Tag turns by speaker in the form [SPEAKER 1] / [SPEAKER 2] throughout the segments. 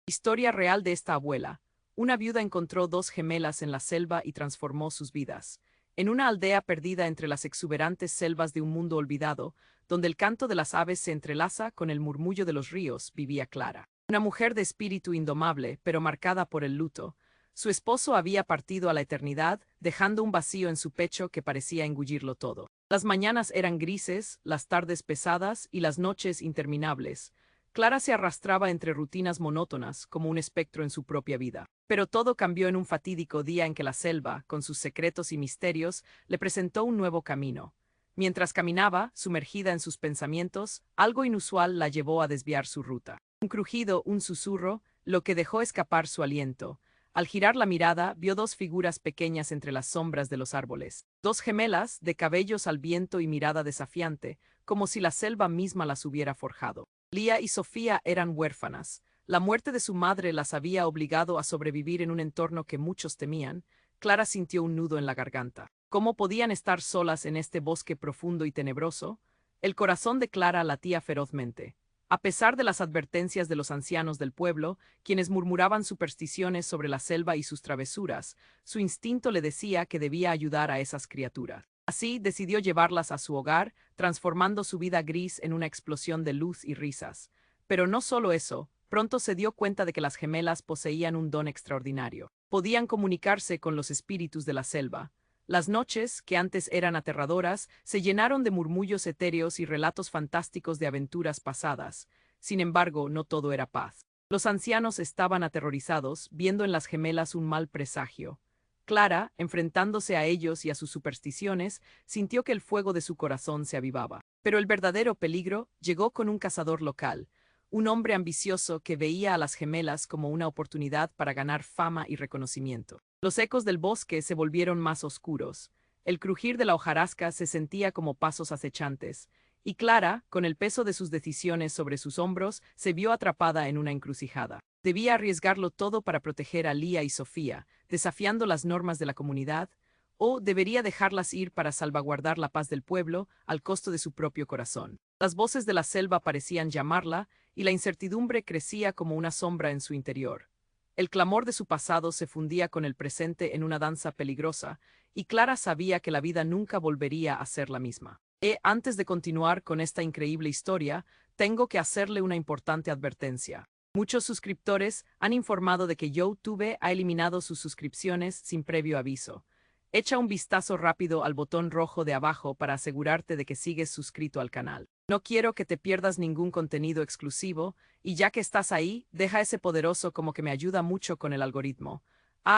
[SPEAKER 1] Historia real de esta abuela. Una viuda encontró dos gemelas en la selva y transformó sus vidas. En una aldea perdida entre las exuberantes selvas de un mundo olvidado, donde el canto de las aves se entrelaza con el murmullo de los ríos, vivía Clara. Una mujer de espíritu indomable, pero marcada por el luto. Su esposo había partido a la eternidad, dejando un vacío en su pecho que parecía engullirlo todo. Las mañanas eran grises, las tardes pesadas y las noches interminables. Clara se arrastraba entre rutinas monótonas, como un espectro en su propia vida. Pero todo cambió en un fatídico día en que la selva, con sus secretos y misterios, le presentó un nuevo camino. Mientras caminaba, sumergida en sus pensamientos, algo inusual la llevó a desviar su ruta. Un crujido, un susurro, lo que dejó escapar su aliento. Al girar la mirada, vio dos figuras pequeñas entre las sombras de los árboles. Dos gemelas, de cabellos al viento y mirada desafiante, como si la selva misma las hubiera forjado. Lía y Sofía eran huérfanas. La muerte de su madre las había obligado a sobrevivir en un entorno que muchos temían. Clara sintió un nudo en la garganta. ¿Cómo podían estar solas en este bosque profundo y tenebroso? El corazón de Clara latía ferozmente. A pesar de las advertencias de los ancianos del pueblo, quienes murmuraban supersticiones sobre la selva y sus travesuras, su instinto le decía que debía ayudar a esas criaturas. Así decidió llevarlas a su hogar, transformando su vida gris en una explosión de luz y risas. Pero no solo eso, pronto se dio cuenta de que las gemelas poseían un don extraordinario. Podían comunicarse con los espíritus de la selva. Las noches, que antes eran aterradoras, se llenaron de murmullos etéreos y relatos fantásticos de aventuras pasadas. Sin embargo, no todo era paz. Los ancianos estaban aterrorizados, viendo en las gemelas un mal presagio. Clara, enfrentándose a ellos y a sus supersticiones, sintió que el fuego de su corazón se avivaba. Pero el verdadero peligro llegó con un cazador local, un hombre ambicioso que veía a las gemelas como una oportunidad para ganar fama y reconocimiento. Los ecos del bosque se volvieron más oscuros. El crujir de la hojarasca se sentía como pasos acechantes, y Clara, con el peso de sus decisiones sobre sus hombros, se vio atrapada en una encrucijada. Debía arriesgarlo todo para proteger a Lía y Sofía, desafiando las normas de la comunidad, o debería dejarlas ir para salvaguardar la paz del pueblo al costo de su propio corazón. Las voces de la selva parecían llamarla, y la incertidumbre crecía como una sombra en su interior. El clamor de su pasado se fundía con el presente en una danza peligrosa, y Clara sabía que la vida nunca volvería a ser la misma. Antes de continuar con esta increíble historia, tengo que hacerle una importante advertencia. Muchos suscriptores han informado de que YouTube ha eliminado sus suscripciones sin previo aviso. Echa un vistazo rápido al botón rojo de abajo para asegurarte de que sigues suscrito al canal. No quiero que te pierdas ningún contenido exclusivo, y ya que estás ahí, deja ese poderoso como que me ayuda mucho con el algoritmo.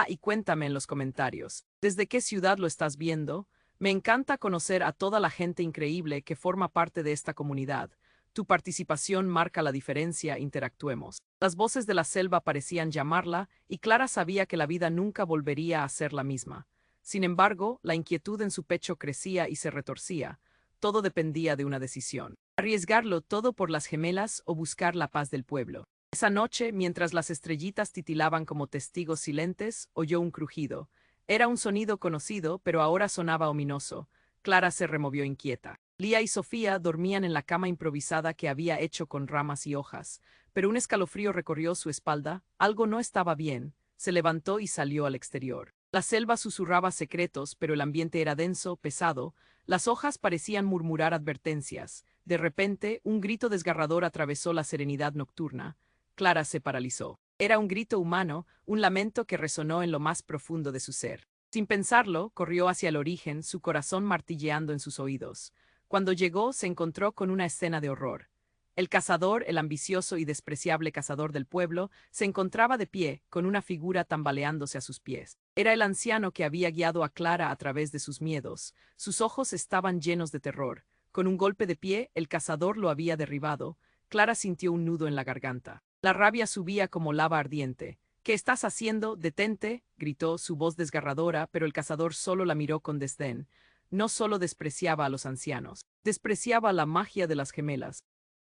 [SPEAKER 1] Y cuéntame en los comentarios, ¿desde qué ciudad lo estás viendo? Me encanta conocer a toda la gente increíble que forma parte de esta comunidad. Tu participación marca la diferencia, interactuemos. Las voces de la selva parecían llamarla, y Clara sabía que la vida nunca volvería a ser la misma. Sin embargo, la inquietud en su pecho crecía y se retorcía. Todo dependía de una decisión. Arriesgarlo todo por las gemelas o buscar la paz del pueblo. Esa noche, mientras las estrellitas titilaban como testigos silentes, oyó un crujido. Era un sonido conocido, pero ahora sonaba ominoso. Clara se removió inquieta. Lía y Sofía dormían en la cama improvisada que había hecho con ramas y hojas, pero un escalofrío recorrió su espalda. Algo no estaba bien. Se levantó y salió al exterior. La selva susurraba secretos, pero el ambiente era denso, pesado. Las hojas parecían murmurar advertencias. De repente, un grito desgarrador atravesó la serenidad nocturna. Clara se paralizó. Era un grito humano, un lamento que resonó en lo más profundo de su ser. Sin pensarlo, corrió hacia el origen, su corazón martilleando en sus oídos. Cuando llegó, se encontró con una escena de horror. El cazador, el ambicioso y despreciable cazador del pueblo, se encontraba de pie, con una figura tambaleándose a sus pies. Era el anciano que había guiado a Clara a través de sus miedos. Sus ojos estaban llenos de terror. Con un golpe de pie, el cazador lo había derribado. Clara sintió un nudo en la garganta. La rabia subía como lava ardiente. «¿Qué estás haciendo? Detente», gritó, su voz desgarradora, pero el cazador solo la miró con desdén. No solo despreciaba a los ancianos, despreciaba la magia de las gemelas.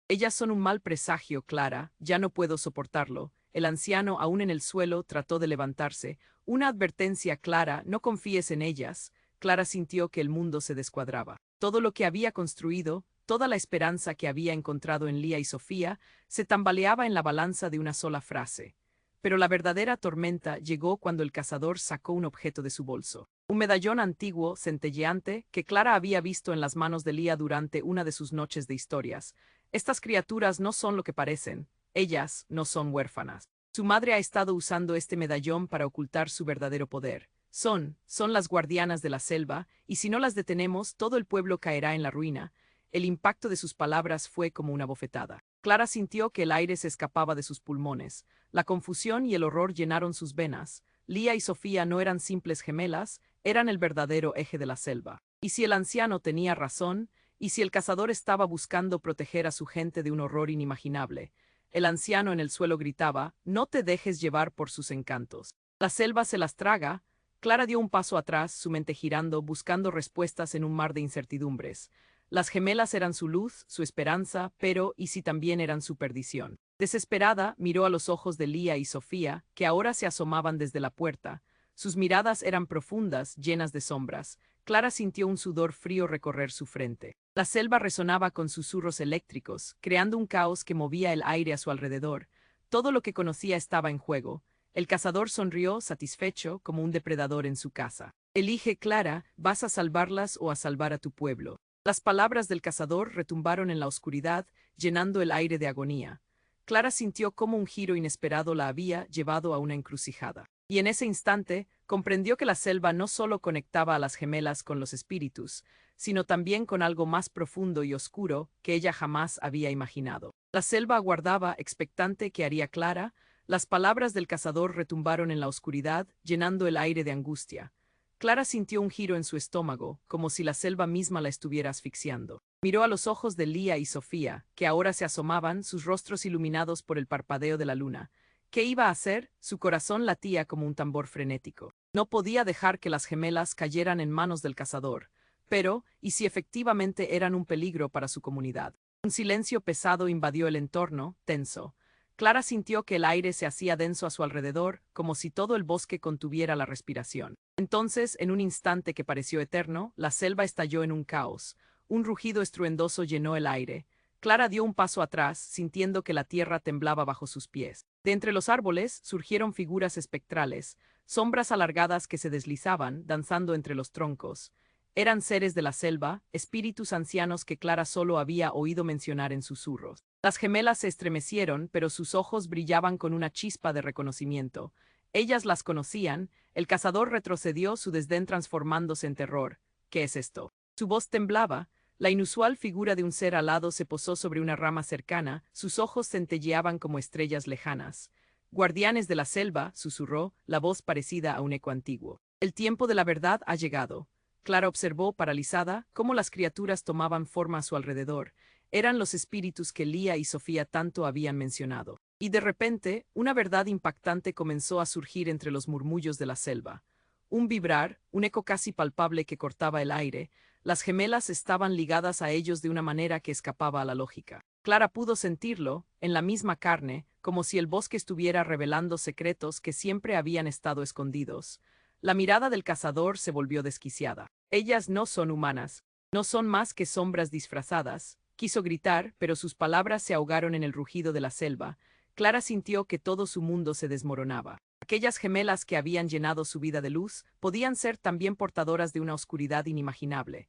[SPEAKER 1] «Ellas son un mal presagio, Clara, ya no puedo soportarlo». El anciano, aún en el suelo, trató de levantarse. «Una advertencia, Clara, no confíes en ellas». Clara sintió que el mundo se descuadraba. Todo lo que había construido, toda la esperanza que había encontrado en Lía y Sofía, se tambaleaba en la balanza de una sola frase. Pero la verdadera tormenta llegó cuando el cazador sacó un objeto de su bolso. Un medallón antiguo, centelleante, que Clara había visto en las manos de Leah durante una de sus noches de historias. Estas criaturas no son lo que parecen. Ellas no son huérfanas. Su madre ha estado usando este medallón para ocultar su verdadero poder. Son las guardianas de la selva, y si no las detenemos, todo el pueblo caerá en la ruina. El impacto de sus palabras fue como una bofetada. Clara sintió que el aire se escapaba de sus pulmones. La confusión y el horror llenaron sus venas. Leah y Sofía no eran simples gemelas, eran el verdadero eje de la selva. Y si el anciano tenía razón, y si el cazador estaba buscando proteger a su gente de un horror inimaginable. El anciano en el suelo gritaba, «No te dejes llevar por sus encantos. La selva se las traga». Clara dio un paso atrás, su mente girando, buscando respuestas en un mar de incertidumbres. Las gemelas eran su luz, su esperanza, pero ¿y si también eran su perdición? Desesperada, miró a los ojos de Leah y Sofía, que ahora se asomaban desde la puerta. Sus miradas eran profundas, llenas de sombras. Clara sintió un sudor frío recorrer su frente. La selva resonaba con susurros eléctricos, creando un caos que movía el aire a su alrededor. Todo lo que conocía estaba en juego. El cazador sonrió, satisfecho, como un depredador en su caza. Elige, Clara, ¿vas a salvarlas o a salvar a tu pueblo? Las palabras del cazador retumbaron en la oscuridad, llenando el aire de agonía. Clara sintió cómo un giro inesperado la había llevado a una encrucijada. Y en ese instante, comprendió que la selva no solo conectaba a las gemelas con los espíritus, sino también con algo más profundo y oscuro que ella jamás había imaginado. La selva aguardaba, expectante, ¿qué haría Clara? Las palabras del cazador retumbaron en la oscuridad, llenando el aire de angustia. Clara sintió un giro en su estómago, como si la selva misma la estuviera asfixiando. Miró a los ojos de Leah y Sofía, que ahora se asomaban, sus rostros iluminados por el parpadeo de la luna. ¿Qué iba a hacer? Su corazón latía como un tambor frenético. No podía dejar que las gemelas cayeran en manos del cazador. Pero, ¿y si efectivamente eran un peligro para su comunidad? Un silencio pesado invadió el entorno, tenso. Clara sintió que el aire se hacía denso a su alrededor, como si todo el bosque contuviera la respiración. Entonces, en un instante que pareció eterno, la selva estalló en un caos. Un rugido estruendoso llenó el aire. Clara dio un paso atrás, sintiendo que la tierra temblaba bajo sus pies. De entre los árboles surgieron figuras espectrales, sombras alargadas que se deslizaban, danzando entre los troncos. Eran seres de la selva, espíritus ancianos que Clara solo había oído mencionar en susurros. Las gemelas se estremecieron, pero sus ojos brillaban con una chispa de reconocimiento. Ellas las conocían. El cazador retrocedió, su desdén transformándose en terror. ¿Qué es esto? Su voz temblaba. La inusual figura de un ser alado se posó sobre una rama cercana, sus ojos centelleaban como estrellas lejanas. «Guardianes de la selva», susurró, la voz parecida a un eco antiguo. «El tiempo de la verdad ha llegado». Clara observó, paralizada, cómo las criaturas tomaban forma a su alrededor. Eran los espíritus que Leah y Sofía tanto habían mencionado. Y de repente, una verdad impactante comenzó a surgir entre los murmullos de la selva. Un vibrar, un eco casi palpable que cortaba el aire. Las gemelas estaban ligadas a ellos de una manera que escapaba a la lógica. Clara pudo sentirlo, en la misma carne, como si el bosque estuviera revelando secretos que siempre habían estado escondidos. La mirada del cazador se volvió desquiciada. «Ellas no son humanas. No son más que sombras disfrazadas». Quiso gritar, pero sus palabras se ahogaron en el rugido de la selva. Clara sintió que todo su mundo se desmoronaba. Aquellas gemelas que habían llenado su vida de luz podían ser también portadoras de una oscuridad inimaginable.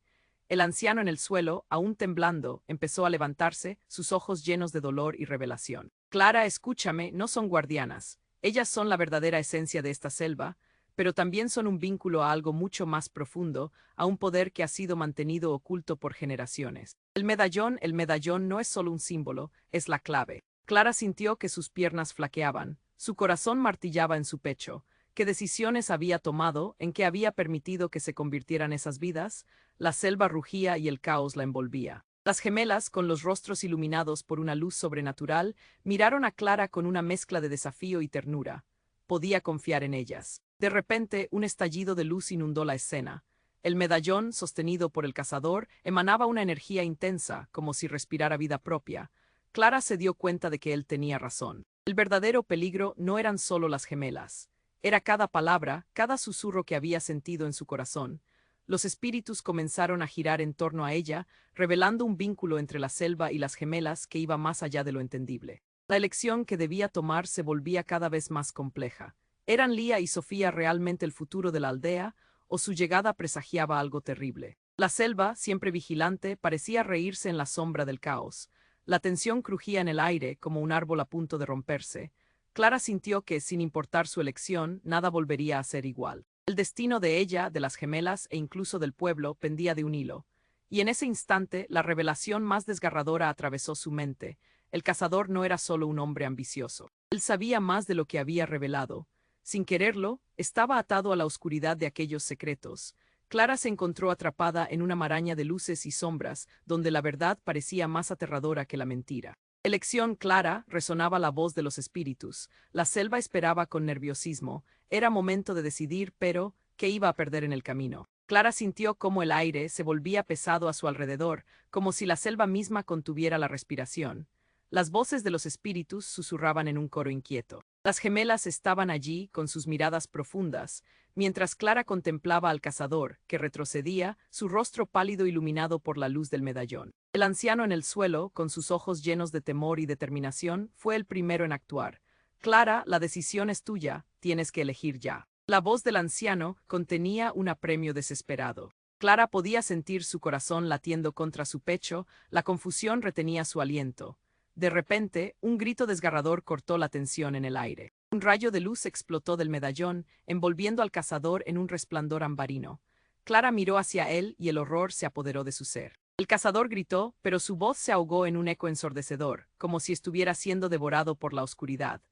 [SPEAKER 1] El anciano en el suelo, aún temblando, empezó a levantarse, sus ojos llenos de dolor y revelación. «Clara, escúchame, no son guardianas. Ellas son la verdadera esencia de esta selva, pero también son un vínculo a algo mucho más profundo, a un poder que ha sido mantenido oculto por generaciones. El medallón no es solo un símbolo, es la clave». Clara sintió que sus piernas flaqueaban, su corazón martillaba en su pecho. ¿Qué decisiones había tomado? ¿En qué había permitido que se convirtieran esas vidas? La selva rugía y el caos la envolvía. Las gemelas, con los rostros iluminados por una luz sobrenatural, miraron a Clara con una mezcla de desafío y ternura. Podía confiar en ellas. De repente, un estallido de luz inundó la escena. El medallón, sostenido por el cazador, emanaba una energía intensa, como si respirara vida propia. Clara se dio cuenta de que él tenía razón. El verdadero peligro no eran solo las gemelas. Era cada palabra, cada susurro que había sentido en su corazón. Los espíritus comenzaron a girar en torno a ella, revelando un vínculo entre la selva y las gemelas que iba más allá de lo entendible. La elección que debía tomar se volvía cada vez más compleja. ¿Eran Lía y Sofía realmente el futuro de la aldea, o su llegada presagiaba algo terrible? La selva, siempre vigilante, parecía reírse en la sombra del caos. La tensión crujía en el aire como un árbol a punto de romperse. Clara sintió que, sin importar su elección, nada volvería a ser igual. El destino de ella, de las gemelas e incluso del pueblo pendía de un hilo. Y en ese instante, la revelación más desgarradora atravesó su mente. El cazador no era solo un hombre ambicioso. Él sabía más de lo que había revelado. Sin quererlo, estaba atado a la oscuridad de aquellos secretos. Clara se encontró atrapada en una maraña de luces y sombras, donde la verdad parecía más aterradora que la mentira. Elección clara, resonaba la voz de los espíritus. La selva esperaba con nerviosismo. Era momento de decidir, pero, ¿qué iba a perder en el camino? Clara sintió cómo el aire se volvía pesado a su alrededor, como si la selva misma contuviera la respiración. Las voces de los espíritus susurraban en un coro inquieto. Las gemelas estaban allí, con sus miradas profundas, mientras Clara contemplaba al cazador, que retrocedía, su rostro pálido iluminado por la luz del medallón. El anciano en el suelo, con sus ojos llenos de temor y determinación, fue el primero en actuar. Clara, la decisión es tuya, tienes que elegir ya. La voz del anciano contenía un apremio desesperado. Clara podía sentir su corazón latiendo contra su pecho, la confusión retenía su aliento. De repente, un grito desgarrador cortó la tensión en el aire. Un rayo de luz explotó del medallón, envolviendo al cazador en un resplandor ambarino. Clara miró hacia él y el horror se apoderó de su ser. El cazador gritó, pero su voz se ahogó en un eco ensordecedor, como si estuviera siendo devorado por la oscuridad.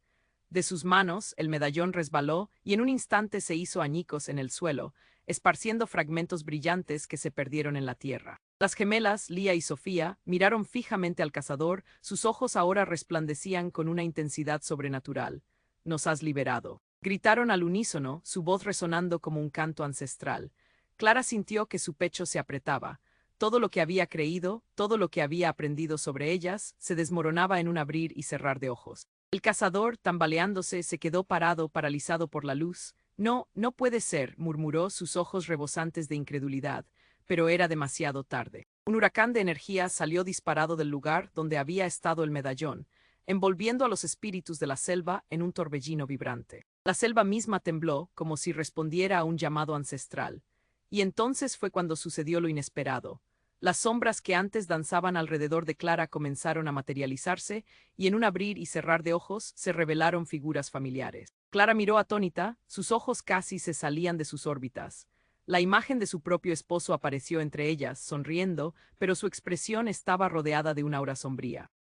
[SPEAKER 1] De sus manos, el medallón resbaló y en un instante se hizo añicos en el suelo, esparciendo fragmentos brillantes que se perdieron en la tierra. Las gemelas, Lía y Sofía, miraron fijamente al cazador, sus ojos ahora resplandecían con una intensidad sobrenatural. «Nos has liberado», gritaron al unísono, su voz resonando como un canto ancestral. Clara sintió que su pecho se apretaba. Todo lo que había creído, todo lo que había aprendido sobre ellas, se desmoronaba en un abrir y cerrar de ojos. El cazador, tambaleándose, se quedó parado, paralizado por la luz. «No, no puede ser», murmuró, sus ojos rebosantes de incredulidad, pero era demasiado tarde. Un huracán de energía salió disparado del lugar donde había estado el medallón, envolviendo a los espíritus de la selva en un torbellino vibrante. La selva misma tembló, como si respondiera a un llamado ancestral. Y entonces fue cuando sucedió lo inesperado. Las sombras que antes danzaban alrededor de Clara comenzaron a materializarse, y en un abrir y cerrar de ojos se revelaron figuras familiares. Clara miró atónita, sus ojos casi se salían de sus órbitas. La imagen de su propio esposo apareció entre ellas, sonriendo, pero su expresión estaba rodeada de una aura sombría.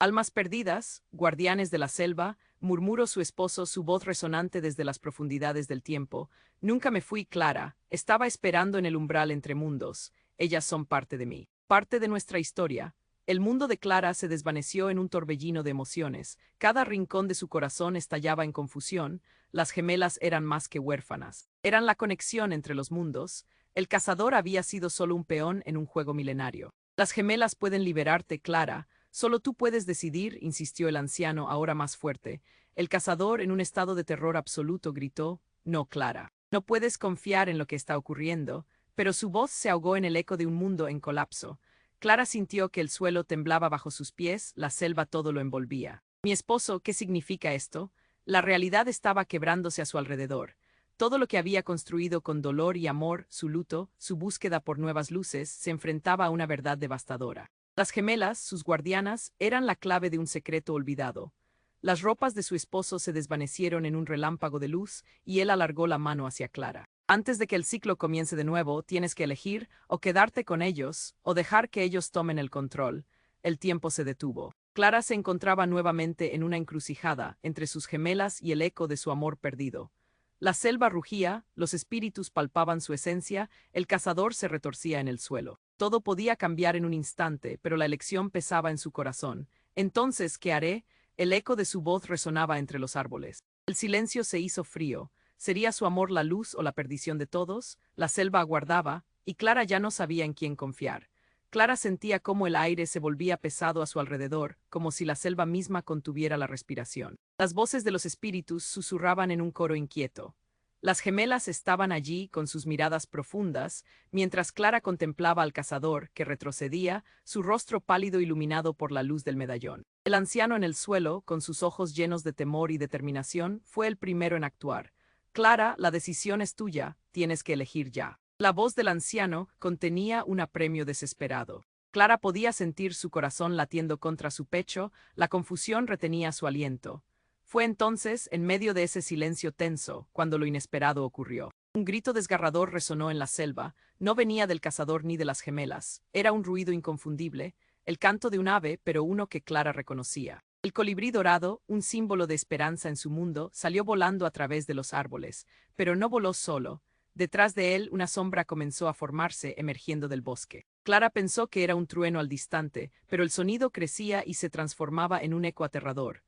[SPEAKER 1] «Almas perdidas, guardianes de la selva», murmuró su esposo, su voz resonante desde las profundidades del tiempo. «Nunca me fui, Clara, estaba esperando en el umbral entre mundos. Ellas son parte de mí, parte de nuestra historia». El mundo de Clara se desvaneció en un torbellino de emociones. Cada rincón de su corazón estallaba en confusión. Las gemelas eran más que huérfanas. Eran la conexión entre los mundos. El cazador había sido solo un peón en un juego milenario. «Las gemelas pueden liberarte, Clara. Solo tú puedes decidir», insistió el anciano, ahora más fuerte. El cazador, en un estado de terror absoluto, gritó: «No, Clara. No puedes confiar en lo que está ocurriendo», pero su voz se ahogó en el eco de un mundo en colapso. Clara sintió que el suelo temblaba bajo sus pies, la selva todo lo envolvía. «Mi esposo, ¿qué significa esto?». La realidad estaba quebrándose a su alrededor. Todo lo que había construido con dolor y amor, su luto, su búsqueda por nuevas luces, se enfrentaba a una verdad devastadora. Las gemelas, sus guardianas, eran la clave de un secreto olvidado. Las ropas de su esposo se desvanecieron en un relámpago de luz y él alargó la mano hacia Clara. «Antes de que el ciclo comience de nuevo, tienes que elegir, o quedarte con ellos, o dejar que ellos tomen el control». El tiempo se detuvo. Clara se encontraba nuevamente en una encrucijada, entre sus gemelas y el eco de su amor perdido. La selva rugía, los espíritus palpaban su esencia, el cazador se retorcía en el suelo. Todo podía cambiar en un instante, pero la elección pesaba en su corazón. «Entonces, ¿qué haré?». El eco de su voz resonaba entre los árboles. El silencio se hizo frío. ¿Sería su amor la luz o la perdición de todos? La selva aguardaba, y Clara ya no sabía en quién confiar. Clara sentía cómo el aire se volvía pesado a su alrededor, como si la selva misma contuviera la respiración. Las voces de los espíritus susurraban en un coro inquieto. Las gemelas estaban allí con sus miradas profundas, mientras Clara contemplaba al cazador, que retrocedía, su rostro pálido iluminado por la luz del medallón. El anciano en el suelo, con sus ojos llenos de temor y determinación, fue el primero en actuar. Clara, la decisión es tuya, tienes que elegir ya. La voz del anciano contenía un apremio desesperado. Clara podía sentir su corazón latiendo contra su pecho, la confusión retenía su aliento. Fue entonces, en medio de ese silencio tenso, cuando lo inesperado ocurrió. Un grito desgarrador resonó en la selva, no venía del cazador ni de las gemelas, era un ruido inconfundible, el canto de un ave, pero uno que Clara reconocía. El colibrí dorado, un símbolo de esperanza en su mundo, salió volando a través de los árboles, pero no voló solo. Detrás de él una sombra comenzó a formarse emergiendo del bosque. Clara pensó que era un trueno al distante, pero el sonido crecía y se transformaba en un eco aterrador.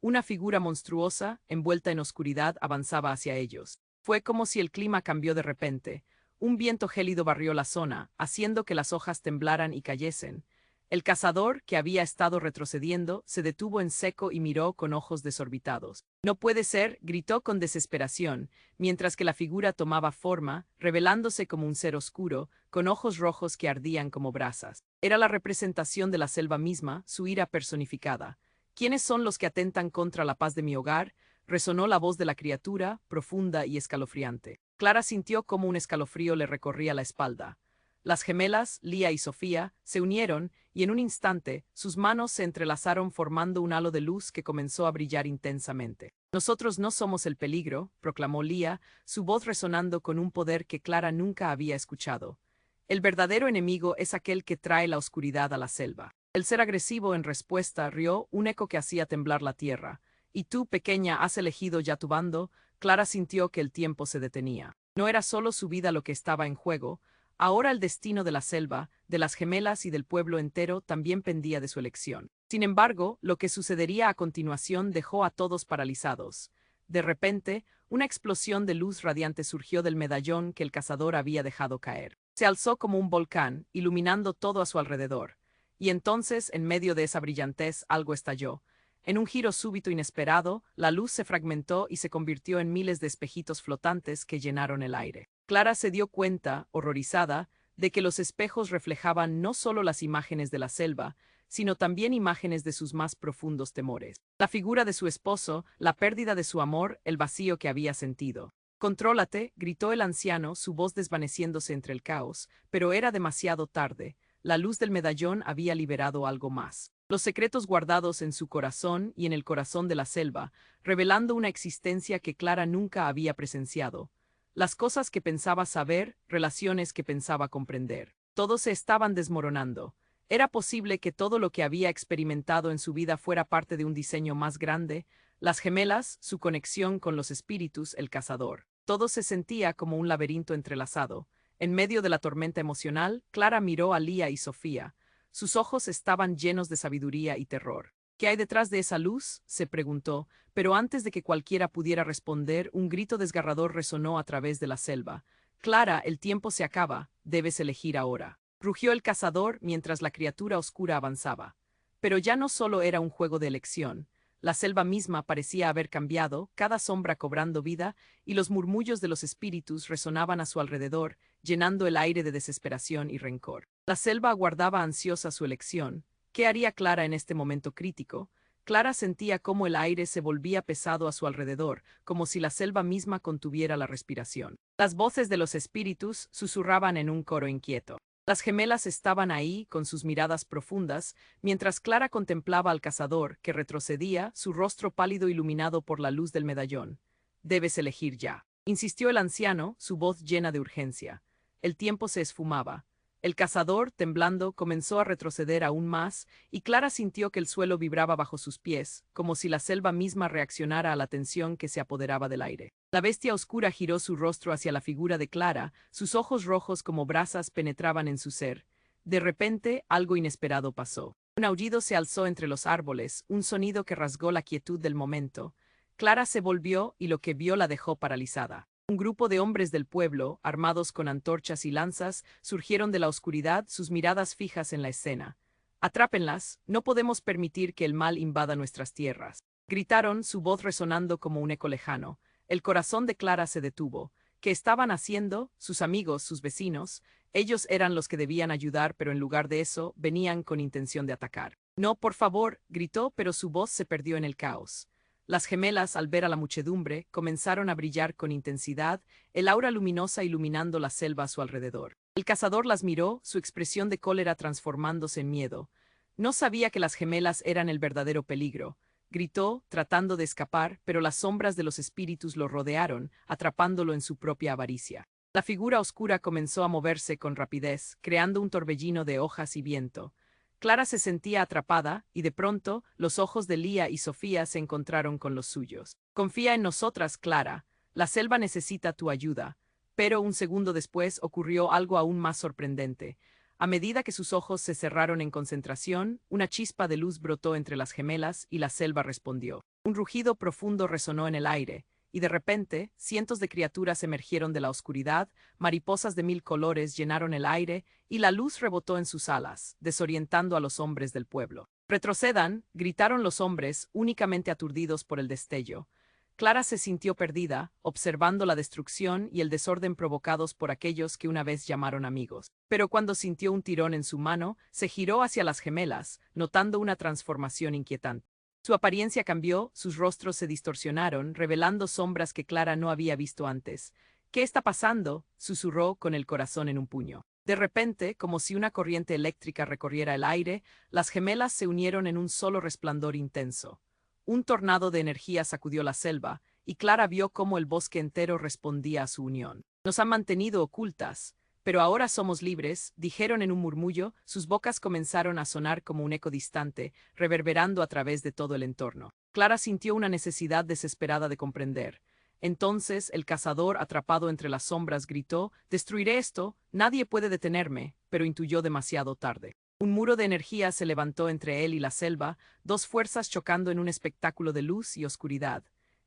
[SPEAKER 1] Una figura monstruosa, envuelta en oscuridad, avanzaba hacia ellos. Fue como si el clima cambió de repente. Un viento gélido barrió la zona, haciendo que las hojas temblaran y cayesen. El cazador, que había estado retrocediendo, se detuvo en seco y miró con ojos desorbitados. «No puede ser», gritó con desesperación, mientras que la figura tomaba forma, revelándose como un ser oscuro, con ojos rojos que ardían como brasas. Era la representación de la selva misma, su ira personificada. «¿Quiénes son los que atentan contra la paz de mi hogar?», resonó la voz de la criatura, profunda y escalofriante. Clara sintió como un escalofrío le recorría la espalda. Las gemelas, Lía y Sofía, se unieron, y en un instante, sus manos se entrelazaron formando un halo de luz que comenzó a brillar intensamente. «Nosotros no somos el peligro», proclamó Lía, su voz resonando con un poder que Clara nunca había escuchado. «El verdadero enemigo es aquel que trae la oscuridad a la selva». El ser agresivo en respuesta rió, un eco que hacía temblar la tierra. «¿Y tú, pequeña, has elegido ya tu bando?». Clara sintió que el tiempo se detenía. No era solo su vida lo que estaba en juego. Ahora el destino de la selva, de las gemelas y del pueblo entero también pendía de su elección. Sin embargo, lo que sucedería a continuación dejó a todos paralizados. De repente, una explosión de luz radiante surgió del medallón que el cazador había dejado caer. Se alzó como un volcán, iluminando todo a su alrededor. Y entonces, en medio de esa brillantez, algo estalló. En un giro súbito inesperado, la luz se fragmentó y se convirtió en miles de espejitos flotantes que llenaron el aire. Clara se dio cuenta, horrorizada, de que los espejos reflejaban no solo las imágenes de la selva, sino también imágenes de sus más profundos temores. La figura de su esposo, la pérdida de su amor, el vacío que había sentido. «Contrólate», gritó el anciano, su voz desvaneciéndose entre el caos, pero era demasiado tarde. La luz del medallón había liberado algo más. Los secretos guardados en su corazón y en el corazón de la selva, revelando una existencia que Clara nunca había presenciado. Las cosas que pensaba saber, relaciones que pensaba comprender. Todos se estaban desmoronando. Era posible que todo lo que había experimentado en su vida fuera parte de un diseño más grande, las gemelas, su conexión con los espíritus, el cazador. Todo se sentía como un laberinto entrelazado. En medio de la tormenta emocional, Clara miró a Lía y Sofía. Sus ojos estaban llenos de sabiduría y terror. «¿Qué hay detrás de esa luz?», se preguntó, pero antes de que cualquiera pudiera responder, un grito desgarrador resonó a través de la selva. «Clara, el tiempo se acaba, debes elegir ahora», rugió el cazador mientras la criatura oscura avanzaba. Pero ya no solo era un juego de elección. La selva misma parecía haber cambiado, cada sombra cobrando vida, y los murmullos de los espíritus resonaban a su alrededor, llenando el aire de desesperación y rencor. La selva aguardaba ansiosa su elección. ¿Qué haría Clara en este momento crítico? Clara sentía cómo el aire se volvía pesado a su alrededor, como si la selva misma contuviera la respiración. Las voces de los espíritus susurraban en un coro inquieto. Las gemelas estaban ahí, con sus miradas profundas, mientras Clara contemplaba al cazador, que retrocedía, su rostro pálido iluminado por la luz del medallón. «Debes elegir ya», insistió el anciano, su voz llena de urgencia. El tiempo se esfumaba. El cazador, temblando, comenzó a retroceder aún más, y Clara sintió que el suelo vibraba bajo sus pies, como si la selva misma reaccionara a la tensión que se apoderaba del aire. La bestia oscura giró su rostro hacia la figura de Clara, sus ojos rojos como brasas penetraban en su ser. De repente, algo inesperado pasó. Un aullido se alzó entre los árboles, un sonido que rasgó la quietud del momento. Clara se volvió y lo que vio la dejó paralizada. Un grupo de hombres del pueblo, armados con antorchas y lanzas, surgieron de la oscuridad, sus miradas fijas en la escena. «Atrápenlas, no podemos permitir que el mal invada nuestras tierras», gritaron, su voz resonando como un eco lejano. El corazón de Clara se detuvo. ¿Qué estaban haciendo? Sus amigos, sus vecinos. Ellos eran los que debían ayudar, pero en lugar de eso, venían con intención de atacar. No, por favor, gritó, pero su voz se perdió en el caos. Las gemelas, al ver a la muchedumbre, comenzaron a brillar con intensidad, el aura luminosa iluminando la selva a su alrededor. El cazador las miró, su expresión de cólera transformándose en miedo. No sabía que las gemelas eran el verdadero peligro. Gritó, tratando de escapar, pero las sombras de los espíritus lo rodearon, atrapándolo en su propia avaricia. La figura oscura comenzó a moverse con rapidez, creando un torbellino de hojas y viento. Clara se sentía atrapada, y de pronto, los ojos de Lía y Sofía se encontraron con los suyos. Confía en nosotras, Clara. La selva necesita tu ayuda. Pero un segundo después ocurrió algo aún más sorprendente. A medida que sus ojos se cerraron en concentración, una chispa de luz brotó entre las gemelas y la selva respondió. Un rugido profundo resonó en el aire, y de repente, cientos de criaturas emergieron de la oscuridad, mariposas de 1000 colores llenaron el aire, y la luz rebotó en sus alas, desorientando a los hombres del pueblo. «¡Retrocedan!», gritaron los hombres, únicamente aturdidos por el destello. Clara se sintió perdida, observando la destrucción y el desorden provocados por aquellos que una vez llamaron amigos. Pero cuando sintió un tirón en su mano, se giró hacia las gemelas, notando una transformación inquietante. Su apariencia cambió, sus rostros se distorsionaron, revelando sombras que Clara no había visto antes. «¿Qué está pasando?», susurró con el corazón en un puño. De repente, como si una corriente eléctrica recorriera el aire, las gemelas se unieron en un solo resplandor intenso. Un tornado de energía sacudió la selva, y Clara vio cómo el bosque entero respondía a su unión. «Nos han mantenido ocultas, pero ahora somos libres», dijeron en un murmullo, sus bocas comenzaron a sonar como un eco distante, reverberando a través de todo el entorno. Clara sintió una necesidad desesperada de comprender. Entonces el cazador, atrapado entre las sombras, gritó: «Destruiré esto, nadie puede detenerme», pero intuyó demasiado tarde. Un muro de energía se levantó entre él y la selva, dos fuerzas chocando en un espectáculo de luz y oscuridad.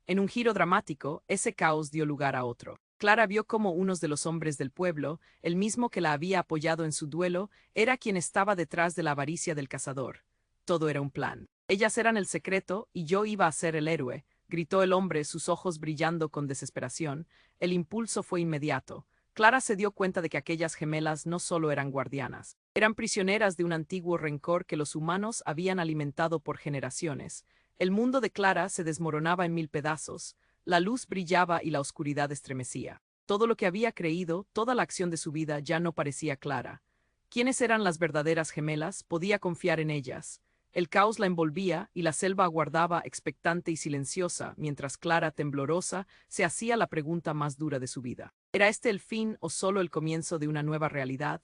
[SPEAKER 1] En un giro dramático, ese caos dio lugar a otro. Clara vio cómo uno de los hombres del pueblo, el mismo que la había apoyado en su duelo, era quien estaba detrás de la avaricia del cazador. Todo era un plan. «Ellas eran el secreto y yo iba a ser el héroe», gritó el hombre, sus ojos brillando con desesperación. El impulso fue inmediato. Clara se dio cuenta de que aquellas gemelas no solo eran guardianas, eran prisioneras de un antiguo rencor que los humanos habían alimentado por generaciones. El mundo de Clara se desmoronaba en 1000 pedazos. La luz brillaba y la oscuridad estremecía. Todo lo que había creído, toda la acción de su vida ya no parecía clara. ¿Quiénes eran las verdaderas gemelas? Podía confiar en ellas. El caos la envolvía y la selva aguardaba expectante y silenciosa, mientras Clara, temblorosa, se hacía la pregunta más dura de su vida. ¿Era este el fin o solo el comienzo de una nueva realidad?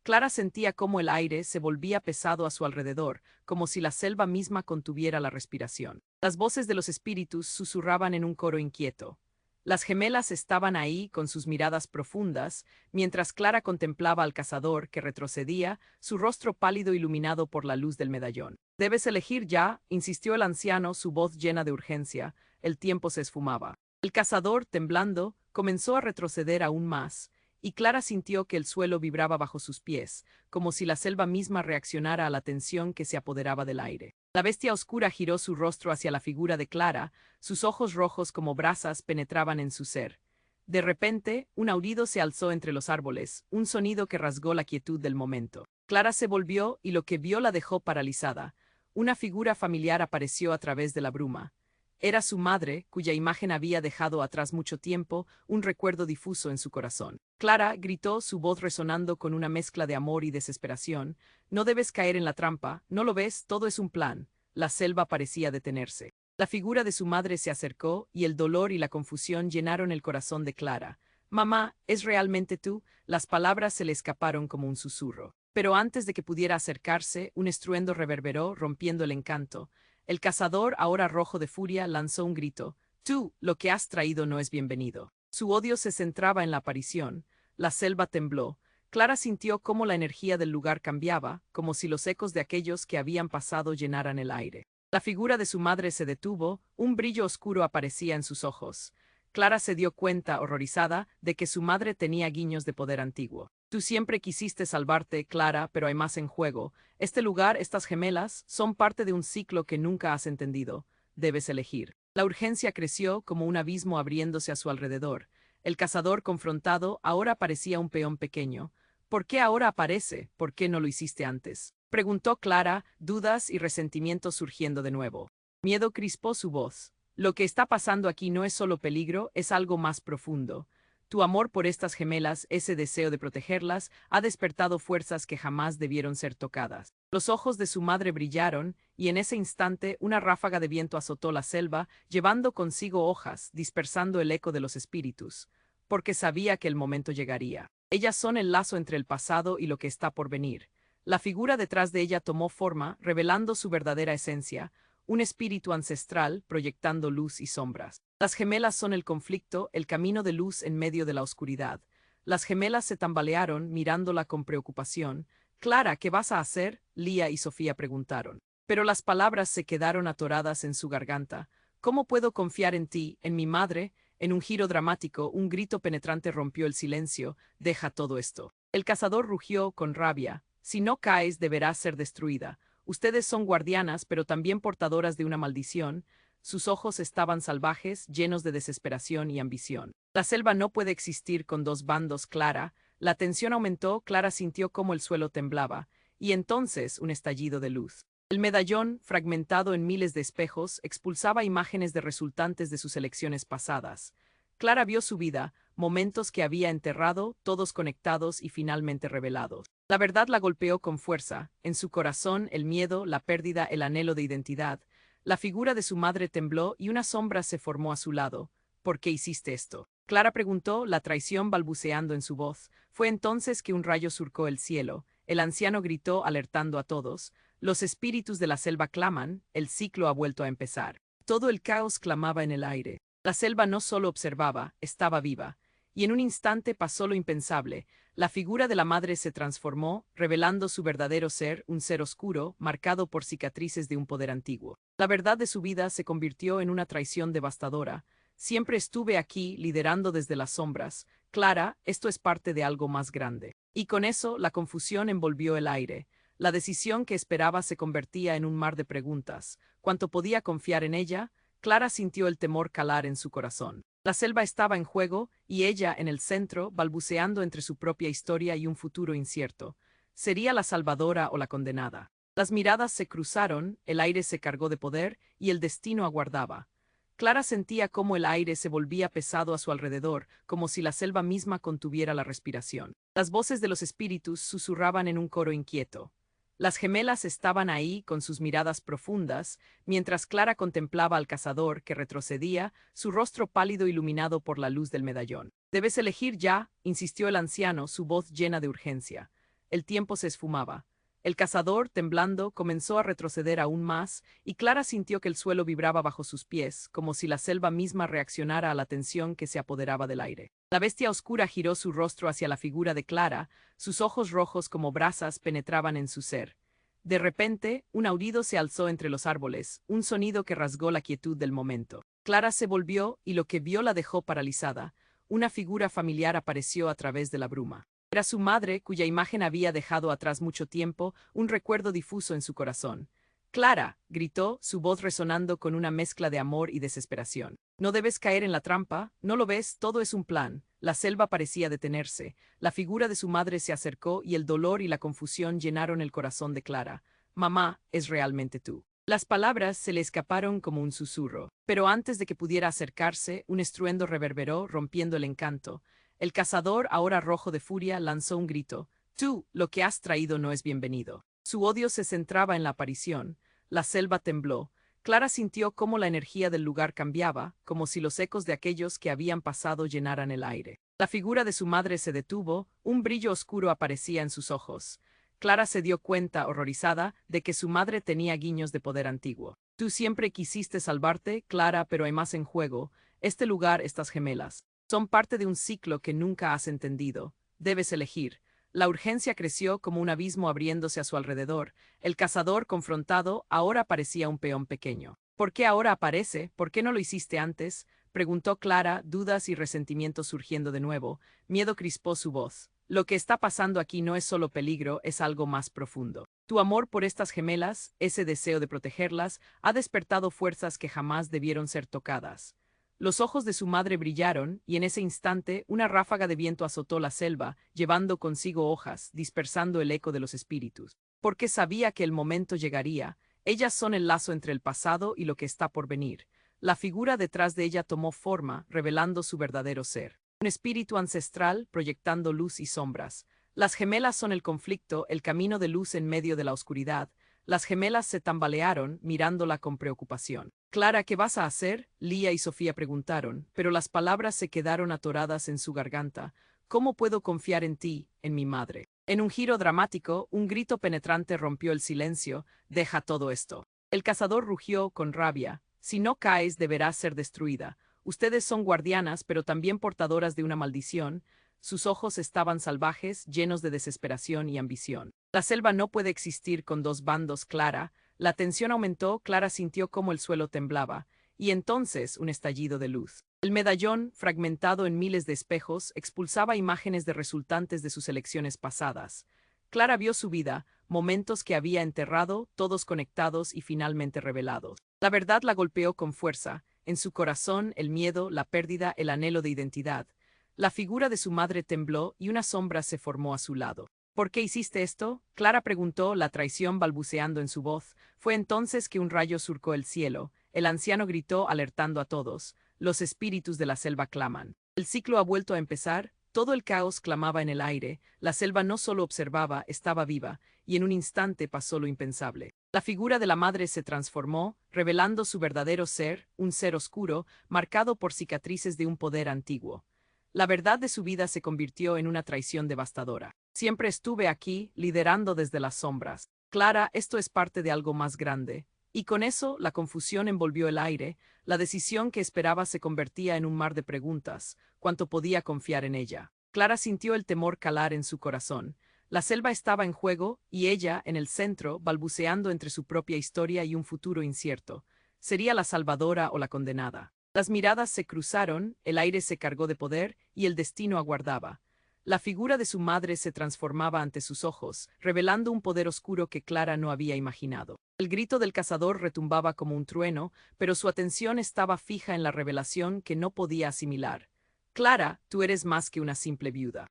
[SPEAKER 1] Clara sentía cómo el aire se volvía pesado a su alrededor, como si la selva misma contuviera la respiración. Las voces de los espíritus susurraban en un coro inquieto. Las gemelas estaban ahí con sus miradas profundas, mientras Clara contemplaba al cazador que retrocedía, su rostro pálido iluminado por la luz del medallón. «Debes elegir ya», insistió el anciano, su voz llena de urgencia. El tiempo se esfumaba. El cazador, temblando, comenzó a retroceder aún más, y Clara sintió que el suelo vibraba bajo sus pies, como si la selva misma reaccionara a la tensión que se apoderaba del aire. La bestia oscura giró su rostro hacia la figura de Clara, sus ojos rojos como brasas penetraban en su ser. De repente, un aullido se alzó entre los árboles, un sonido que rasgó la quietud del momento. Clara se volvió y lo que vio la dejó paralizada. Una figura familiar apareció a través de la bruma. Era su madre, cuya imagen había dejado atrás mucho tiempo, un recuerdo difuso en su corazón. «Clara», gritó, su voz resonando con una mezcla de amor y desesperación, «no debes caer en la trampa, ¿no lo ves? Todo es un plan». La selva parecía detenerse. La figura de su madre se acercó, y el dolor y la confusión llenaron el corazón de Clara. «Mamá, ¿es realmente tú?». Las palabras se le escaparon como un susurro. Pero antes de que pudiera acercarse, un estruendo reverberó, rompiendo el encanto. El cazador, ahora rojo de furia, lanzó un grito. «Tú, lo que has traído no es bienvenido». Su odio se centraba en la aparición. La selva tembló. Clara sintió cómo la energía del lugar cambiaba, como si los ecos de aquellos que habían pasado llenaran el aire. La figura de su madre se detuvo, un brillo oscuro aparecía en sus ojos. Clara se dio cuenta, horrorizada, de que su madre tenía guiños de poder antiguo. «Tú siempre quisiste salvarte, Clara, pero hay más en juego. Este lugar, estas gemelas, son parte de un ciclo que nunca has entendido. Debes elegir». La urgencia creció como un abismo abriéndose a su alrededor. El cazador confrontado ahora parecía un peón pequeño. ¿Por qué ahora aparece? ¿Por qué no lo hiciste antes? Preguntó Clara, dudas y resentimiento surgiendo de nuevo. Miedo crispó su voz. Lo que está pasando aquí no es solo peligro, es algo más profundo. Tu amor por estas gemelas, ese deseo de protegerlas, ha despertado fuerzas que jamás debieron ser tocadas. Los ojos de su madre brillaron, y en ese instante una ráfaga de viento azotó la selva, llevando consigo hojas, dispersando el eco de los espíritus, porque sabía que el momento llegaría. Ellas son el lazo entre el pasado y lo que está por venir. La figura detrás de ella tomó forma, revelando su verdadera esencia, un espíritu ancestral proyectando luz y sombras. Las gemelas son el conflicto, el camino de luz en medio de la oscuridad. Las gemelas se tambalearon, mirándola con preocupación. Clara, ¿qué vas a hacer? Lía y Sofía preguntaron. Pero las palabras se quedaron atoradas en su garganta. ¿Cómo puedo confiar en ti, en mi madre? En un giro dramático, un grito penetrante rompió el silencio. Deja todo esto. El cazador rugió con rabia. Si no caes, deberás ser destruida. Ustedes son guardianas, pero también portadoras de una maldición. Sus ojos estaban salvajes, llenos de desesperación y ambición. La selva no puede existir con dos bandos, Clara. La tensión aumentó, Clara sintió cómo el suelo temblaba, y entonces un estallido de luz. El medallón, fragmentado en miles de espejos, expulsaba imágenes de resultantes de sus elecciones pasadas. Clara vio su vida, momentos que había enterrado, todos conectados y finalmente revelados. La verdad la golpeó con fuerza, en su corazón el miedo, la pérdida, el anhelo de identidad. La figura de su madre tembló y una sombra se formó a su lado. ¿Por qué hiciste esto? Clara preguntó, la traición balbuceando en su voz. Fue entonces que un rayo surcó el cielo. El anciano gritó alertando a todos. Los espíritus de la selva claman, el ciclo ha vuelto a empezar. Todo el caos clamaba en el aire. La selva no solo observaba, estaba viva. Y en un instante pasó lo impensable. La figura de la madre se transformó, revelando su verdadero ser, un ser oscuro, marcado por cicatrices de un poder antiguo. La verdad de su vida se convirtió en una traición devastadora. Siempre estuve aquí, liderando desde las sombras. Clara, esto es parte de algo más grande. Y con eso, la confusión envolvió el aire. La decisión que esperaba se convertía en un mar de preguntas. ¿Cuánto podía confiar en ella? Clara sintió el temor calar en su corazón. La selva estaba en juego, y ella, en el centro, balbuceando entre su propia historia y un futuro incierto. ¿Sería la salvadora o la condenada? Las miradas se cruzaron, el aire se cargó de poder, y el destino aguardaba. Clara sentía cómo el aire se volvía pesado a su alrededor, como si la selva misma contuviera la respiración. Las voces de los espíritus susurraban en un coro inquieto. Las gemelas estaban ahí con sus miradas profundas, mientras Clara contemplaba al cazador que retrocedía, su rostro pálido iluminado por la luz del medallón. «Debes elegir ya», insistió el anciano, su voz llena de urgencia. El tiempo se esfumaba. El cazador, temblando, comenzó a retroceder aún más, y Clara sintió que el suelo vibraba bajo sus pies, como si la selva misma reaccionara a la tensión que se apoderaba del aire. La bestia oscura giró su rostro hacia la figura de Clara, sus ojos rojos como brasas penetraban en su ser. De repente, un aullido se alzó entre los árboles, un sonido que rasgó la quietud del momento. Clara se volvió y lo que vio la dejó paralizada. Una figura familiar apareció a través de la bruma. Era su madre, cuya imagen había dejado atrás mucho tiempo, un recuerdo difuso en su corazón. «Clara», gritó, su voz resonando con una mezcla de amor y desesperación. «No debes caer en la trampa, ¿no lo ves? Todo es un plan». La selva parecía detenerse. La figura de su madre se acercó y el dolor y la confusión llenaron el corazón de Clara. «Mamá, es realmente tú». Las palabras se le escaparon como un susurro, pero antes de que pudiera acercarse, un estruendo reverberó, rompiendo el encanto. El cazador, ahora rojo de furia, lanzó un grito. «Tú, lo que has traído no es bienvenido». Su odio se centraba en la aparición. La selva tembló. Clara sintió cómo la energía del lugar cambiaba, como si los ecos de aquellos que habían pasado llenaran el aire. La figura de su madre se detuvo, un brillo oscuro aparecía en sus ojos. Clara se dio cuenta, horrorizada, de que su madre tenía guiños de poder antiguo. «Tú siempre quisiste salvarte, Clara, pero hay más en juego. Este lugar, estas gemelas, son parte de un ciclo que nunca has entendido. Debes elegir». La urgencia creció como un abismo abriéndose a su alrededor. El cazador, confrontado, ahora parecía un peón pequeño. «¿Por qué ahora aparece? ¿Por qué no lo hiciste antes?», preguntó Clara, dudas y resentimiento surgiendo de nuevo. Miedo crispó su voz. Lo que está pasando aquí no es solo peligro, es algo más profundo. Tu amor por estas gemelas, ese deseo de protegerlas, ha despertado fuerzas que jamás debieron ser tocadas. Los ojos de su madre brillaron, y en ese instante una ráfaga de viento azotó la selva, llevando consigo hojas, dispersando el eco de los espíritus. Porque sabía que el momento llegaría. Ellas son el lazo entre el pasado y lo que está por venir. La figura detrás de ella tomó forma, revelando su verdadero ser. Un espíritu ancestral proyectando luz y sombras. Las gemelas son el conflicto, el camino de luz en medio de la oscuridad. Las gemelas se tambalearon, mirándola con preocupación. Clara, ¿qué vas a hacer? Lía y Sofía preguntaron, pero las palabras se quedaron atoradas en su garganta. ¿Cómo puedo confiar en ti, en mi madre? En un giro dramático, un grito penetrante rompió el silencio. Deja todo esto. El cazador rugió con rabia. Si no caes, deberás ser destruida. Ustedes son guardianas, pero también portadoras de una maldición. Sus ojos estaban salvajes, llenos de desesperación y ambición. La selva no puede existir con dos bandos, Clara. La tensión aumentó, Clara sintió cómo el suelo temblaba, y entonces un estallido de luz. El medallón, fragmentado en miles de espejos, expulsaba imágenes de resultantes de sus elecciones pasadas. Clara vio su vida, momentos que había enterrado, todos conectados y finalmente revelados. La verdad la golpeó con fuerza, en su corazón el miedo, la pérdida, el anhelo de identidad. La figura de su madre tembló y una sombra se formó a su lado. ¿Por qué hiciste esto? Clara preguntó, la traición balbuceando en su voz. Fue entonces que un rayo surcó el cielo. El anciano gritó, alertando a todos. Los espíritus de la selva claman. El ciclo ha vuelto a empezar. Todo el caos clamaba en el aire. La selva no solo observaba, estaba viva, y en un instante pasó lo impensable. La figura de la madre se transformó, revelando su verdadero ser, un ser oscuro, marcado por cicatrices de un poder antiguo. La verdad de su vida se convirtió en una traición devastadora. Siempre estuve aquí, liderando desde las sombras. Clara, esto es parte de algo más grande. Y con eso, la confusión envolvió el aire, la decisión que esperaba se convertía en un mar de preguntas, cuánto podía confiar en ella. Clara sintió el temor calar en su corazón. La selva estaba en juego, y ella, en el centro, balbuceando entre su propia historia y un futuro incierto. ¿Sería la salvadora o la condenada? Las miradas se cruzaron, el aire se cargó de poder, y el destino aguardaba. La figura de su madre se transformaba ante sus ojos, revelando un poder oscuro que Clara no había imaginado. El grito del cazador retumbaba como un trueno, pero su atención estaba fija en la revelación que no podía asimilar. Clara, tú eres más que una simple viuda.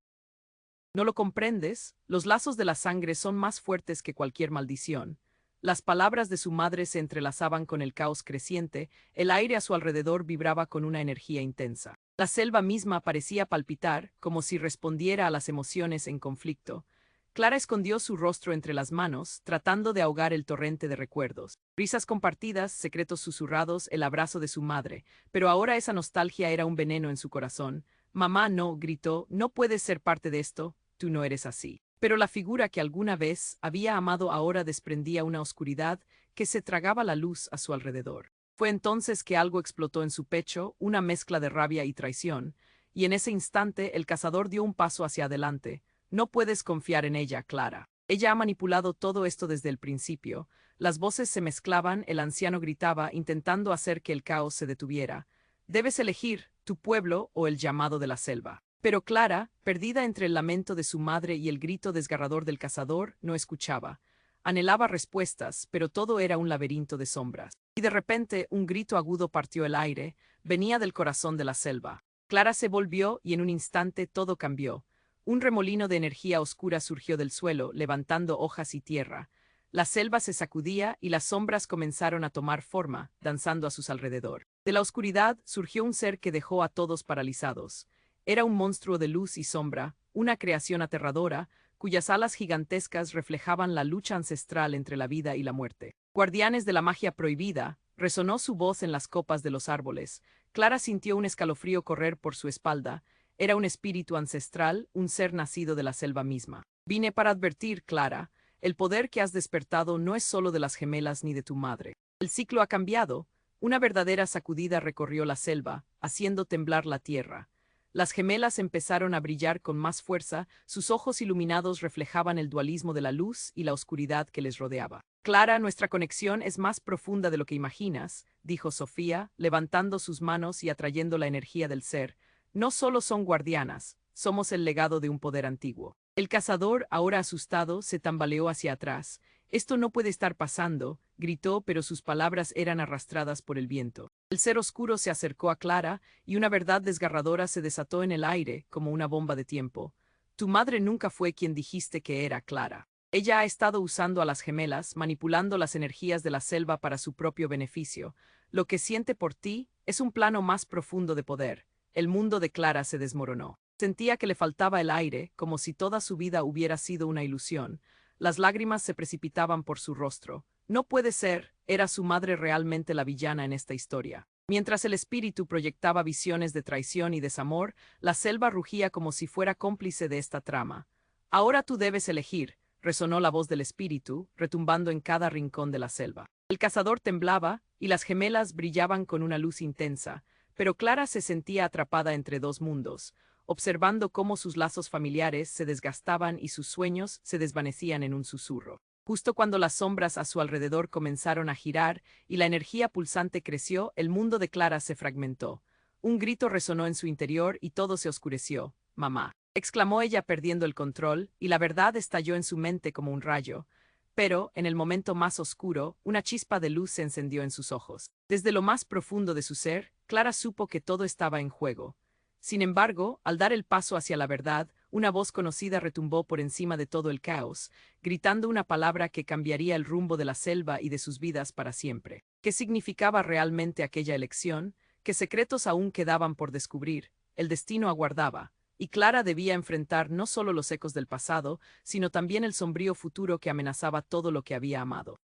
[SPEAKER 1] ¿No lo comprendes? Los lazos de la sangre son más fuertes que cualquier maldición. Las palabras de su madre se entrelazaban con el caos creciente, el aire a su alrededor vibraba con una energía intensa. La selva misma parecía palpitar, como si respondiera a las emociones en conflicto. Clara escondió su rostro entre las manos, tratando de ahogar el torrente de recuerdos. Risas compartidas, secretos susurrados, el abrazo de su madre, pero ahora esa nostalgia era un veneno en su corazón. Mamá, no, gritó, no puedes ser parte de esto, tú no eres así. Pero la figura que alguna vez había amado ahora desprendía una oscuridad que se tragaba la luz a su alrededor. Fue entonces que algo explotó en su pecho, una mezcla de rabia y traición, y en ese instante el cazador dio un paso hacia adelante. No puedes confiar en ella, Clara. Ella ha manipulado todo esto desde el principio. Las voces se mezclaban, el anciano gritaba, intentando hacer que el caos se detuviera. Debes elegir, tu pueblo o el llamado de la selva. Pero Clara, perdida entre el lamento de su madre y el grito desgarrador del cazador, no escuchaba. Anhelaba respuestas, pero todo era un laberinto de sombras. Y de repente, un grito agudo partió el aire, venía del corazón de la selva. Clara se volvió y en un instante todo cambió. Un remolino de energía oscura surgió del suelo, levantando hojas y tierra. La selva se sacudía y las sombras comenzaron a tomar forma, danzando a sus alrededor. De la oscuridad surgió un ser que dejó a todos paralizados. Era un monstruo de luz y sombra, una creación aterradora, cuyas alas gigantescas reflejaban la lucha ancestral entre la vida y la muerte. Guardianes de la magia prohibida, resonó su voz en las copas de los árboles. Clara sintió un escalofrío correr por su espalda. Era un espíritu ancestral, un ser nacido de la selva misma. Vine para advertir, Clara, el poder que has despertado no es solo de las gemelas ni de tu madre. El ciclo ha cambiado. Una verdadera sacudida recorrió la selva, haciendo temblar la tierra. Las gemelas empezaron a brillar con más fuerza, sus ojos iluminados reflejaban el dualismo de la luz y la oscuridad que les rodeaba. Clara, nuestra conexión es más profunda de lo que imaginas, dijo Sofía, levantando sus manos y atrayendo la energía del ser. No solo son guardianas, somos el legado de un poder antiguo. El cazador, ahora asustado, se tambaleó hacia atrás. Esto no puede estar pasando, gritó, pero sus palabras eran arrastradas por el viento. El ser oscuro se acercó a Clara, y una verdad desgarradora se desató en el aire, como una bomba de tiempo. Tu madre nunca fue quien dijiste que era, Clara. Ella ha estado usando a las gemelas, manipulando las energías de la selva para su propio beneficio. Lo que siente por ti es un plano más profundo de poder. El mundo de Clara se desmoronó. Sentía que le faltaba el aire, como si toda su vida hubiera sido una ilusión. Las lágrimas se precipitaban por su rostro. No puede ser, ¿era su madre realmente la villana en esta historia? Mientras el espíritu proyectaba visiones de traición y desamor, la selva rugía como si fuera cómplice de esta trama. Ahora tú debes elegir, resonó la voz del espíritu, retumbando en cada rincón de la selva. El cazador temblaba, y las gemelas brillaban con una luz intensa, pero Clara se sentía atrapada entre dos mundos, observando cómo sus lazos familiares se desgastaban y sus sueños se desvanecían en un susurro. Justo cuando las sombras a su alrededor comenzaron a girar y la energía pulsante creció, el mundo de Clara se fragmentó. Un grito resonó en su interior y todo se oscureció. «Mamá», exclamó ella perdiendo el control, y la verdad estalló en su mente como un rayo. Pero, en el momento más oscuro, una chispa de luz se encendió en sus ojos. Desde lo más profundo de su ser, Clara supo que todo estaba en juego. Sin embargo, al dar el paso hacia la verdad, una voz conocida retumbó por encima de todo el caos, gritando una palabra que cambiaría el rumbo de la selva y de sus vidas para siempre. ¿Qué significaba realmente aquella elección? ¿Qué secretos aún quedaban por descubrir? El destino aguardaba, y Clara debía enfrentar no solo los ecos del pasado, sino también el sombrío futuro que amenazaba todo lo que había amado.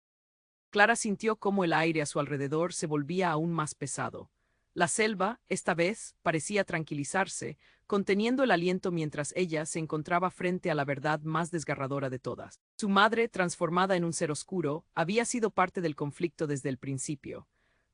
[SPEAKER 1] Clara sintió cómo el aire a su alrededor se volvía aún más pesado. La selva, esta vez, parecía tranquilizarse, conteniendo el aliento mientras ella se encontraba frente a la verdad más desgarradora de todas. Su madre, transformada en un ser oscuro, había sido parte del conflicto desde el principio.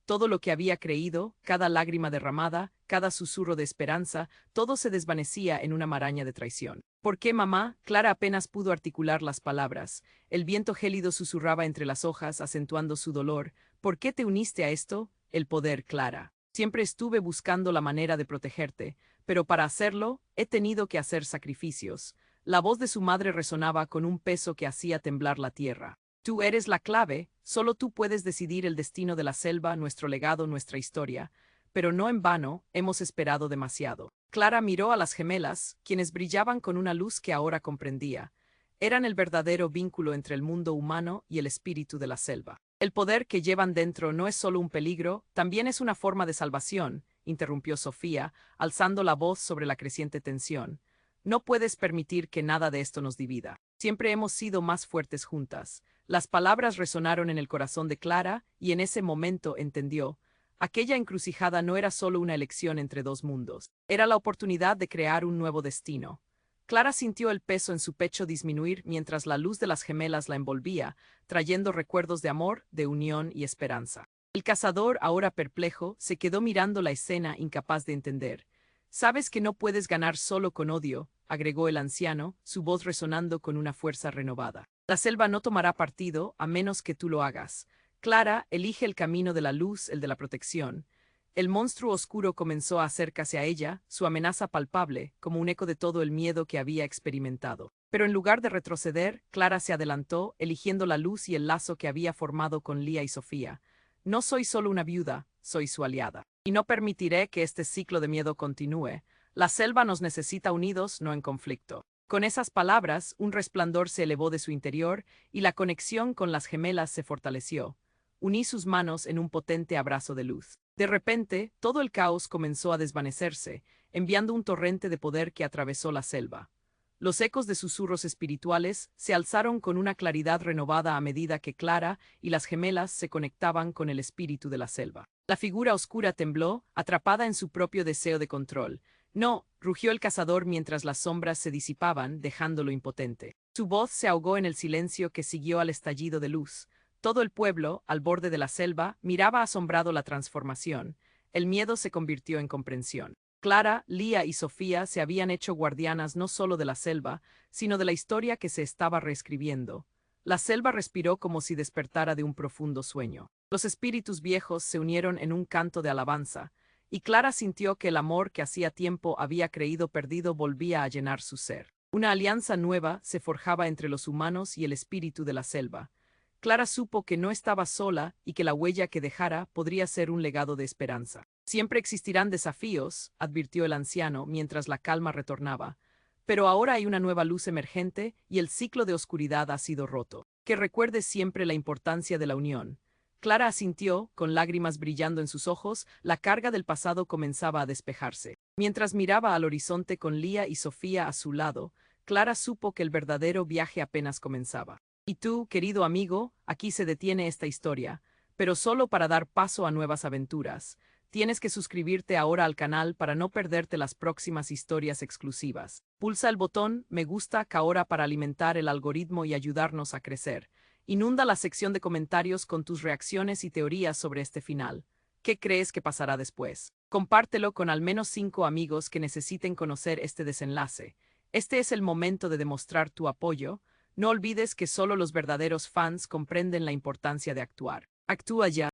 [SPEAKER 1] Todo lo que había creído, cada lágrima derramada, cada susurro de esperanza, todo se desvanecía en una maraña de traición. ¿Por qué, mamá? Clara apenas pudo articular las palabras. El viento gélido susurraba entre las hojas, acentuando su dolor. ¿Por qué te uniste a esto? El poder, Clara. Siempre estuve buscando la manera de protegerte, pero para hacerlo, he tenido que hacer sacrificios. La voz de su madre resonaba con un peso que hacía temblar la tierra. Tú eres la clave, solo tú puedes decidir el destino de la selva, nuestro legado, nuestra historia. Pero no en vano, hemos esperado demasiado. Clara miró a las gemelas, quienes brillaban con una luz que ahora comprendía. Eran el verdadero vínculo entre el mundo humano y el espíritu de la selva. El poder que llevan dentro no es solo un peligro, también es una forma de salvación, interrumpió Sofía, alzando la voz sobre la creciente tensión. No puedes permitir que nada de esto nos divida. Siempre hemos sido más fuertes juntas. Las palabras resonaron en el corazón de Clara, y en ese momento entendió. Aquella encrucijada no era solo una elección entre dos mundos, era la oportunidad de crear un nuevo destino. Clara sintió el peso en su pecho disminuir mientras la luz de las gemelas la envolvía, trayendo recuerdos de amor, de unión y esperanza. El cazador, ahora perplejo, se quedó mirando la escena incapaz de entender. «Sabes que no puedes ganar solo con odio», agregó el anciano, su voz resonando con una fuerza renovada. «La selva no tomará partido a menos que tú lo hagas. Clara, elige el camino de la luz, el de la protección». El monstruo oscuro comenzó a acercarse a ella, su amenaza palpable, como un eco de todo el miedo que había experimentado. Pero en lugar de retroceder, Clara se adelantó, eligiendo la luz y el lazo que había formado con Lía y Sofía. «No soy solo una viuda, soy su aliada. Y no permitiré que este ciclo de miedo continúe. La selva nos necesita unidos, no en conflicto». Con esas palabras, un resplandor se elevó de su interior, y la conexión con las gemelas se fortaleció. Uní sus manos en un potente abrazo de luz. De repente, todo el caos comenzó a desvanecerse, enviando un torrente de poder que atravesó la selva. Los ecos de susurros espirituales se alzaron con una claridad renovada a medida que Clara y las gemelas se conectaban con el espíritu de la selva. La figura oscura tembló, atrapada en su propio deseo de control. «No», rugió el cazador mientras las sombras se disipaban, dejándolo impotente. Su voz se ahogó en el silencio que siguió al estallido de luz. Todo el pueblo, al borde de la selva, miraba asombrado la transformación. El miedo se convirtió en comprensión. Clara, Lía y Sofía se habían hecho guardianas no solo de la selva, sino de la historia que se estaba reescribiendo. La selva respiró como si despertara de un profundo sueño. Los espíritus viejos se unieron en un canto de alabanza. y Clara sintió que el amor que hacía tiempo había creído perdido volvía a llenar su ser. Una alianza nueva se forjaba entre los humanos y el espíritu de la selva. Clara supo que no estaba sola y que la huella que dejara podría ser un legado de esperanza. Siempre existirán desafíos, advirtió el anciano mientras la calma retornaba, pero ahora hay una nueva luz emergente y el ciclo de oscuridad ha sido roto. Que recuerdes siempre la importancia de la unión. Clara asintió, con lágrimas brillando en sus ojos, la carga del pasado comenzaba a despejarse. Mientras miraba al horizonte con Lía y Sofía a su lado, Clara supo que el verdadero viaje apenas comenzaba. Y tú, querido amigo, aquí se detiene esta historia, pero solo para dar paso a nuevas aventuras. Tienes que suscribirte ahora al canal para no perderte las próximas historias exclusivas. Pulsa el botón me gusta ahora para alimentar el algoritmo y ayudarnos a crecer. Inunda la sección de comentarios con tus reacciones y teorías sobre este final. ¿Qué crees que pasará después? Compártelo con al menos 5 amigos que necesiten conocer este desenlace. Este es el momento de demostrar tu apoyo. No olvides que solo los verdaderos fans comprenden la importancia de actuar. Actúa ya.